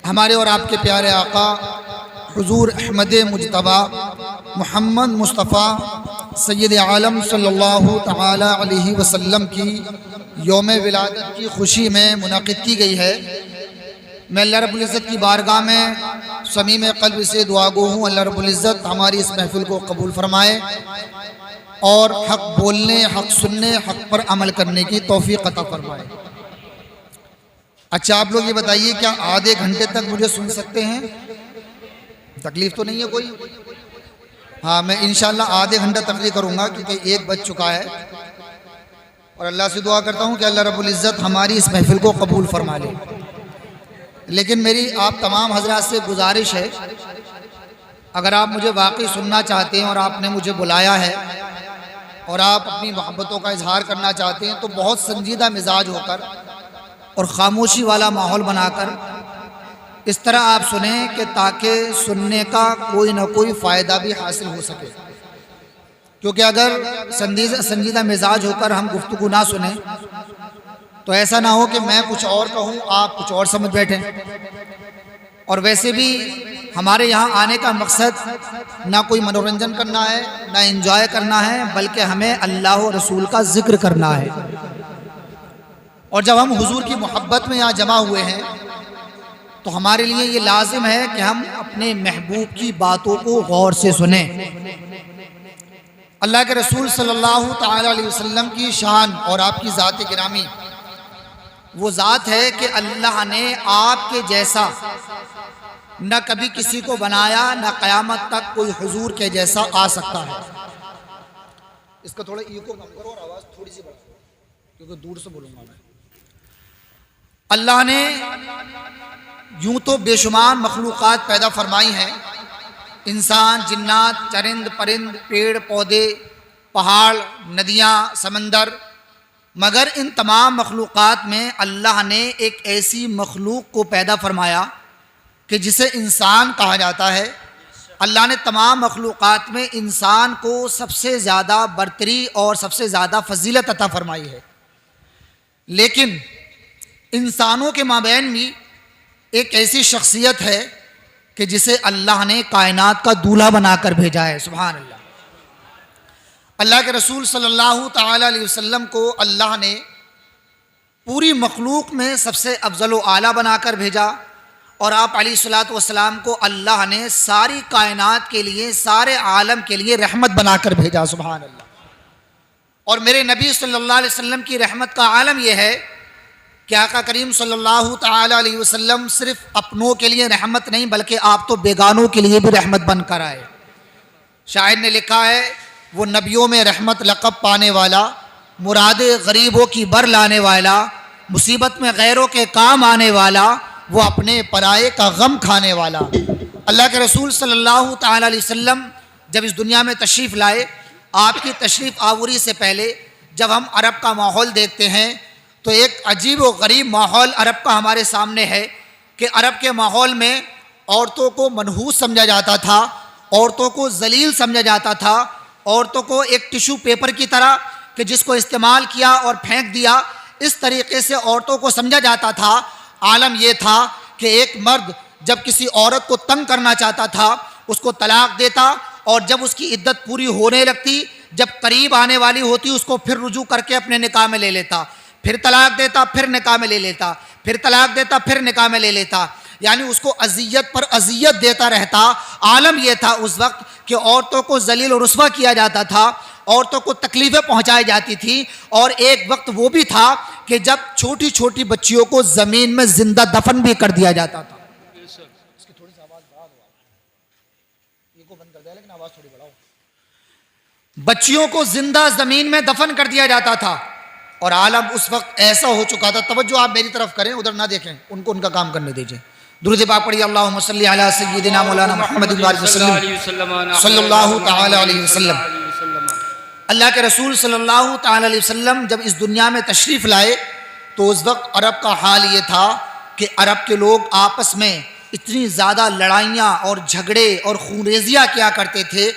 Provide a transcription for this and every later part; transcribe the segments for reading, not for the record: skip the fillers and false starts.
ہمارے اور آپ کے پیارے آقا حضور احمد مجتبیٰ محمد مصطفیٰ سید عالم صلی اللہ تعالی علیہ وسلم کی یوم ولادت کی خوشی میں منعقد کی گئی ہے۔ میں اللہ رب العزت کی بارگاہ میں صمیم قلب سے دعا گو ہوں اللہ رب العزت ہماری اس محفل کو قبول فرمائے اور حق بولنے، حق سننے، حق پر عمل کرنے کی توفیق عطا فرمائے۔ اچھا آپ لوگ یہ بتائیے کیا آدھے گھنٹے تک مجھے سن سکتے ہیں؟ تکلیف تو نہیں ہے کوئی؟ ہاں، میں انشاءاللہ آدھے گھنٹہ تقریر کروں گا کیونکہ 1 بج چکا ہے، اور اللہ سے دعا کرتا ہوں کہ اللہ رب العزت ہماری اس محفل کو قبول فرما لے۔ لیکن میری آپ تمام حضرات سے گزارش ہے، اگر آپ مجھے واقعی سننا چاہتے ہیں اور آپ نے مجھے بلایا ہے اور آپ اپنی محبتوں کا اظہار کرنا چاہتے ہیں تو بہت سنجیدہ مزاج ہو کر اور خاموشی والا ماحول بنا کر اس طرح آپ سنیں کہ تاکہ سننے کا کوئی نہ کوئی فائدہ بھی حاصل ہو سکے، کیونکہ اگر سنجیدہ مزاج ہو کر ہم گفتگو نہ سنیں تو ایسا نہ ہو کہ میں کچھ اور کہوں آپ کچھ اور سمجھ بیٹھیں۔ اور ویسے بھی ہمارے یہاں آنے کا مقصد نہ کوئی منورنجن کرنا ہے، نہ انجوائے کرنا ہے، بلکہ ہمیں اللہ و رسول کا ذکر کرنا ہے۔ اور جب ہم حضور کی محبت میں یہاں جمع ہوئے ہیں تو ہمارے لیے یہ لازم ہے کہ ہم اپنے محبوب کی باتوں کو غور سے سنیں۔ اللہ کے رسول صلی اللہ تعالی علیہ وسلم کی شان اور آپ کی ذات گرامی وہ ذات ہے کہ اللہ نے آپ کے جیسا نہ کبھی کسی کو بنایا، نہ قیامت تک کوئی حضور کے جیسا آ سکتا ہے۔ اس کا تھوڑا ایکو کم کرو اور آواز تھوڑی سی بڑھاؤ کیونکہ دور سے بولوں گا میں۔ اللہ نے یوں تو بے شمار مخلوقات پیدا فرمائی ہیں، انسان، جنات، چرند پرند، پیڑ پودے، پہاڑ، ندیاں، سمندر، مگر ان تمام مخلوقات میں اللہ نے ایک ایسی مخلوق کو پیدا فرمایا کہ جسے انسان کہا جاتا ہے۔ اللہ نے تمام مخلوقات میں انسان کو سب سے زیادہ برتری اور سب سے زیادہ فضیلت عطا فرمائی ہے، لیکن انسانوں کے مابین بھی ایک ایسی شخصیت ہے کہ جسے اللہ نے کائنات کا دولہا بنا کر بھیجا ہے۔ سبحان اللہ۔ اللہ کے رسول صلی اللہ تعالی علیہ وسلم کو اللہ نے پوری مخلوق میں سب سے افضل و اعلیٰ بنا کر بھیجا، اور آپ علیہ الصلوۃ والسلام کو اللہ نے ساری کائنات کے لیے، سارے عالم کے لیے رحمت بنا کر بھیجا۔ سبحان اللہ۔ اور میرے نبی صلی اللہ علیہ وسلم کی رحمت کا عالم یہ ہے کہ آقا کریم صلی اللہ تعالی علیہ وسلم صرف اپنوں کے لیے رحمت نہیں بلکہ آپ تو بیگانوں کے لیے بھی رحمت بن کر آئے۔ شاعر نے لکھا ہے، وہ نبیوں میں رحمت لقب پانے والا، مراد غریبوں کی بر لانے والا، مصیبت میں غیروں کے کام آنے والا، وہ اپنے پرائے کا غم کھانے والا۔ اللہ کے رسول صلی اللہ تعالی علیہ وسلم جب اس دنیا میں تشریف لائے، آپ کی تشریف آوری سے پہلے جب ہم عرب کا ماحول دیکھتے ہیں تو ایک عجیب و غریب ماحول عرب کا ہمارے سامنے ہے کہ عرب کے ماحول میں عورتوں کو منحوس سمجھا جاتا تھا، عورتوں کو ذلیل سمجھا جاتا تھا، عورتوں کو ایک ٹشو پیپر کی طرح کہ جس کو استعمال کیا اور پھینک دیا، اس طریقے سے عورتوں کو سمجھا جاتا تھا۔ عالم یہ تھا کہ ایک مرد جب کسی عورت کو تنگ کرنا چاہتا تھا اس کو طلاق دیتا، اور جب اس کی عدت پوری ہونے لگتی، جب قریب آنے والی ہوتی اس کو پھر رجوع کر کے اپنے نکاح میں لے لیتا، پھر طلاق دیتا، پھر نکاح میں لے لیتا، پھر طلاق دیتا، پھر نکاح میں لے لیتا، یعنی اس کو اذیت پر اذیت دیتا رہتا۔ عالم یہ تھا اس وقت کہ عورتوں کو ذلیل و رسوا کیا جاتا تھا، عورتوں کو تکلیفیں پہنچائی جاتی تھی، اور ایک وقت وہ بھی تھا کہ جب چھوٹی چھوٹی بچیوں کو زمین میں زندہ دفن بھی کر دیا جاتا تھا۔ اس کی تھوڑی سی آواز بڑھا دو، یہ کو بند کر دیا لیکن آواز تھوڑی بڑھاؤ۔ بچیوں کو زندہ زمین میں دفن کر دیا جاتا تھا، اور عالم اس وقت ایسا ہو چکا تھا۔ توجہ آپ میری طرف کریں، ادھر نہ دیکھیں، ان کو ان کا کام کرنے دیجئے۔ درود پاک پڑھیے، اللہم صلی علی سیدنا مولانا محمد صلی اللہ تعالی علیہ وسلم۔ اللہ کے رسول صلی اللہ تعالی علیہ وسلم جب اس دنیا میں تشریف لائے تو اس وقت عرب کا حال یہ تھا کہ عرب کے لوگ آپس میں اتنی زیادہ لڑائیاں اور جھگڑے اور خونریزیاں کیا کرتے تھے،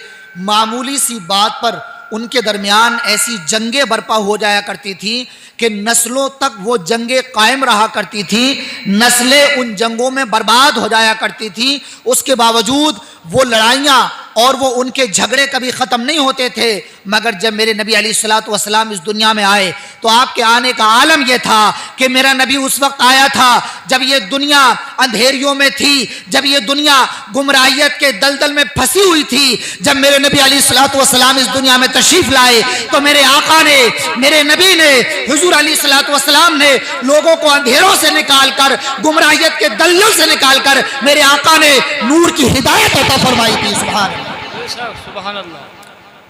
معمولی سی بات پر ان کے درمیان ایسی جنگیں برپا ہو جایا کرتی تھی کہ نسلوں تک وہ جنگیں قائم رہا کرتی تھی، نسلیں ان جنگوں میں برباد ہو جایا کرتی تھی۔ اس کے باوجود وہ لڑائیاں اور وہ ان کے جھگڑے کبھی ختم نہیں ہوتے تھے، مگر جب میرے نبی علیہ الصلوۃ والسلام اس دنیا میں آئے تو آپ کے آنے کا عالم یہ تھا کہ میرا نبی اس وقت آیا تھا جب یہ دنیا اندھیریوں میں تھی، جب یہ دنیا گمراہیت کے دلدل میں پھنسی ہوئی تھی۔ جب میرے نبی علیہ الصلوۃ والسلام اس دنیا میں تشریف لائے تو میرے آقا نے، میرے نبی نے، حضور علیہ الصلوۃ والسلام نے لوگوں کو اندھیروں سے نکال کر، گمراہیت کے دلدل سے نکال کر میرے آقا نے نور کی ہدایت عطا فرمائی تھی۔ سبحان اللہ۔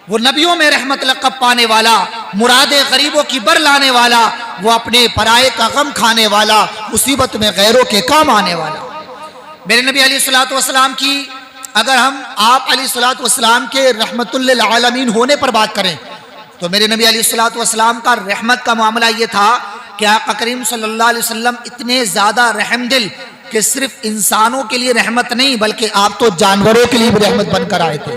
وہ نبیوں میں رحمت لقب پانے والا، مراد غریبوں کی بر لانے والا، وہ اپنے پرائے کا غم کھانے والا، مصیبت میں غیروں کے کام آنے والا۔ میرے نبی علیہ الصلوۃ والسلام کی اگر ہم آپ علیہ الصلوۃ والسلام کے رحمت للعالمین ہونے پر بات کریں تو میرے نبی علیہ الصلوۃ والسلام کا رحمت کا معاملہ یہ تھا کہ آقا کریم صلی اللہ علیہ وسلم اتنے زیادہ رحم دل کہ صرف انسانوں کے لیے رحمت نہیں بلکہ آپ تو جانوروں کے لیے بھی رحمت بن کر آئے تھے۔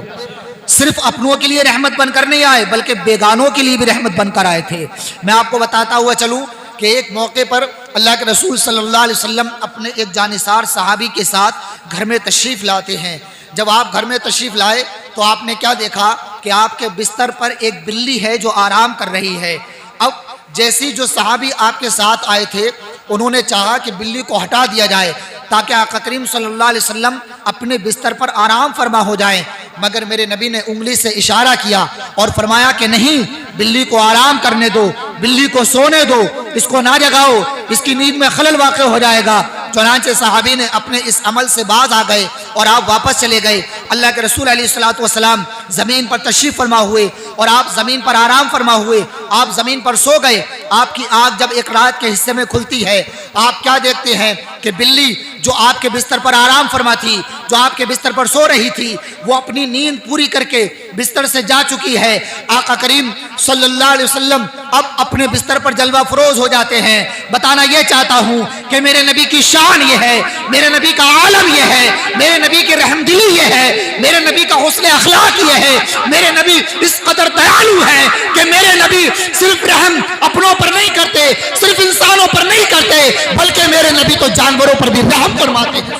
صرف اپنوں کے لیے رحمت بن کر نہیں آئے بلکہ بیگانوں کے لیے بھی رحمت بن کر آئے تھے۔ میں آپ کو بتاتا ہوا چلوں کہ ایک موقع پر اللہ کے رسول صلی اللہ علیہ وسلم اپنے ایک جانثار صحابی کے ساتھ گھر میں تشریف لاتے ہیں۔ جب آپ گھر میں تشریف لائے تو آپ نے کیا دیکھا کہ آپ کے بستر پر ایک بلی ہے جو آرام کر رہی ہے۔ اب جیسی جو صحابی آپ کے ساتھ آئے تھے انہوں نے چاہا کہ بلی کو ہٹا دیا جائے تاکہ آقا کریم صلی اللہ علیہ وسلم اپنے بستر پر آرام فرما ہو جائیں، مگر میرے نبی نے انگلی سے اشارہ کیا اور فرمایا کہ نہیں، بلی کو آرام کرنے دو، بلی کو سونے دو، اس کو نہ جگاؤ، اس کی نیند میں خلل واقع ہو جائے گا۔ چنانچہ صحابی نے اپنے اس عمل سے باز آ گئے اور آپ واپس چلے گئے۔ اللہ کے رسول علیہ الصلوۃ والسلام زمین پر تشریف فرما ہوئے اور آپ زمین پر آرام فرما ہوئے، آپ زمین پر سو گئے۔ آپ کی آنکھ جب ایک رات کے حصے میں کھلتی ہے آپ کیا دیکھتے ہیں کہ بلی جو آپ کے بستر پر آرام فرما تھی، جو آپ کے بستر پر سو رہی تھی، وہ اپنی نیند پوری کر کے بستر سے جا چکی ہے۔ آقا کریم صلی اللہ علیہ وسلم اب اپنے بستر پر جلوہ فروز ہو جاتے ہیں۔ بتانا یہ چاہتا ہوں کہ میرے نبی کی شان یہ ہے، میرے نبی کا عالم یہ ہے، میرے نبی کی رحم دلی یہ ہے، میرے نبی کا حسن اخلاق یہ ہے، میرے نبی اس قدر دیالو ہے کہ میرے نبی صرف رحم اپنوں پر نہیں کرتے، صرف انسانوں پر نہیں کرتے، بلکہ میرے نبی تو جانوروں پر بھی رحم فرماتے ہیں۔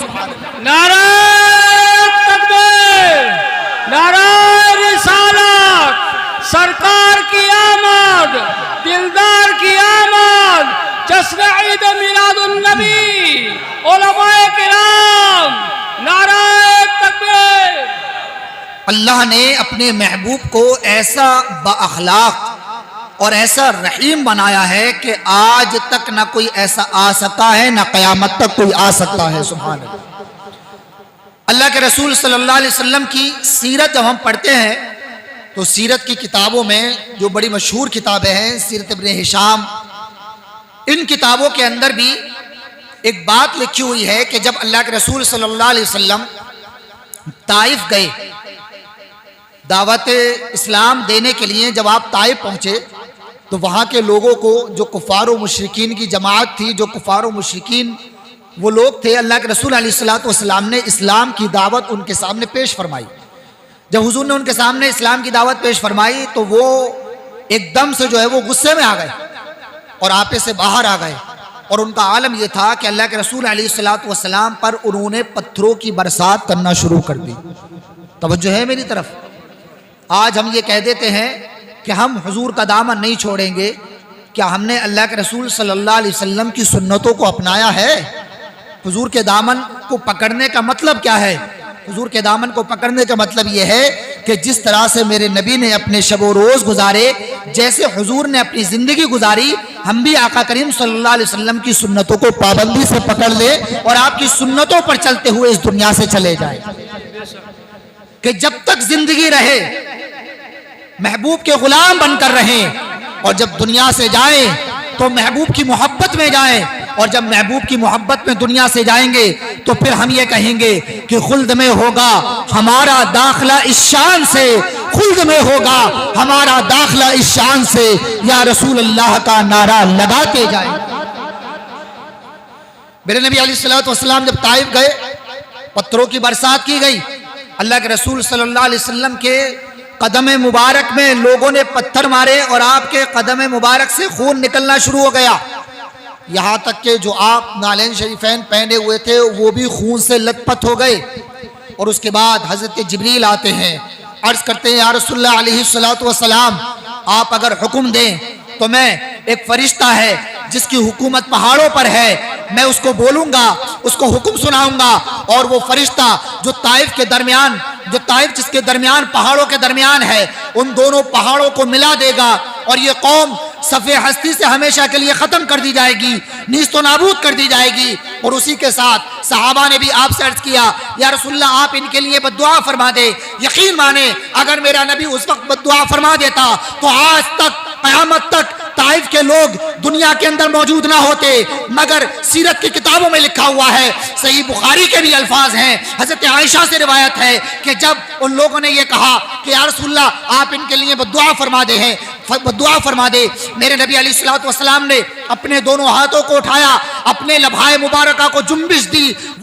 نعرہ تکبیر، نعرہ رسالت، سرکار کی آمد، دلدار کی آمد، جشن عید میلاد النبی، علماء کرام، نعرہ تکبیر۔ اللہ نے اپنے محبوب کو ایسا با اخلاق اور ایسا رحیم بنایا ہے کہ آج تک نہ کوئی ایسا آ سکا ہے نہ قیامت تک کوئی آ سکتا ہے۔ سبحان اللہ۔ اللہ کے رسول صلی اللہ علیہ وسلم کی سیرت جب ہم پڑھتے ہیں تو سیرت کی کتابوں میں جو بڑی مشہور کتابیں ہیں، سیرت ابن ہشام، ان کتابوں کے اندر بھی ایک بات لکھی ہوئی ہے کہ جب اللہ کے رسول صلی اللہ علیہ وسلم طائف گئے دعوت اسلام دینے کے لیے، جب آپ طائف پہنچے تو وہاں کے لوگوں کو، جو کفار و مشرکین کی جماعت تھی، جو کفار و مشرکین وہ لوگ تھے، اللہ کے رسول علیہ الصلوۃ والسلام نے اسلام کی دعوت ان کے سامنے پیش فرمائی۔ جب حضور نے ان کے سامنے اسلام کی دعوت پیش فرمائی تو وہ ایک دم سے جو ہے وہ غصے میں آ گئے اور آپے سے باہر آ گئے، اور ان کا عالم یہ تھا کہ اللہ کے رسول علیہ الصلوۃ والسلام پر انہوں نے پتھروں کی برسات کرنا شروع کر دی۔ توجہ ہے میری طرف؟ آج ہم یہ کہہ دیتے ہیں کہ ہم حضور کا دامن نہیں چھوڑیں گے، کیا ہم نے اللہ کے رسول صلی اللہ علیہ وسلم کی سنتوں کو اپنایا ہے؟ حضور کے دامن کو پکڑنے کا مطلب کیا ہے؟ حضور کے دامن کو پکڑنے کا مطلب یہ ہے کہ جس طرح سے میرے نبی نے اپنے شب و روز گزارے، جیسے حضور نے اپنی زندگی گزاری، ہم بھی آقا کریم صلی اللہ علیہ وسلم کی سنتوں کو پابندی سے پکڑ لیں اور آپ کی سنتوں پر چلتے ہوئے اس دنیا سے چلے جائیں، کہ جب تک زندگی رہے محبوب کے غلام بن کر رہیں، اور جب دنیا سے جائیں تو محبوب کی محبت میں جائیں، اور جب محبوب کی محبت میں دنیا سے جائیں گے تو پھر ہم یہ کہیں گے کہ خلد میں ہوگا ہمارا داخلہ اس شان سے، خلد میں ہوگا ہمارا داخلہ اس شان سے، یا رسول اللہ کا نعرہ لگاتے جائیں۔ میرے نبی علیہ الصلوۃ والسلام جب طائف گئے، پتھروں کی برسات کی گئی، اللہ کے رسول صلی اللہ علیہ وسلم کے قدم مبارک میں لوگوں نے پتھر مارے اور آپ کے قدم مبارک سے خون نکلنا شروع ہو گیا، یہاں تک کہ جو آپ نالین شریفین پہنے ہوئے تھے وہ بھی خون سے لت پت ہو گئے۔ اور اس کے بعد حضرت جبریل آتے ہیں، عرض کرتے ہیں یا رسول اللہ علیہ السلام، آپ اگر حکم دیں تو میں ایک فرشتہ ہے جس کی حکومت پہاڑوں پر ہے، میں اس کو بولوں گا، اس کو حکم سناؤں گا، اور وہ فرشتہ جو طائف کے درمیان، جو طائف جس کے درمیان پہاڑوں کے درمیان ہے، ان دونوں پہاڑوں کو ملا دے گا، اور یہ قوم صفحہ ہستی سے ہمیشہ کے لیے ختم کر دی جائے گی، نیست و نابود کر دی جائے گی۔ اور اسی کے ساتھ صحابہ نے بھی آپ سے عرض کیا یا رسول اللہ آپ ان کے لیے بد دعا فرما دے۔ یقین مانے اگر میرا نبی اس وقت بد دعا فرما دیتا تو آج تک قیامت تک طائف کے لوگ دنیا کے اندر موجود نہ ہوتے، مگر سیرت کی کتابوں میں لکھا ہوا ہے، صحیح بخاری کے بھی الفاظ ہیں، حضرت عائشہ سے روایت ہے کہ جب ان لوگوں نے یہ کہا کہ یا رسول اللہ آپ ان کے لیے بد دعا فرما دے ہیں، بد دعا فرما دے، میرے نبی علیہ الصلوۃ والسلام نے اپنے دونوں ہاتھوں کو اٹھایا، اپنے لبھائے مبارکہ کو جنبش دی،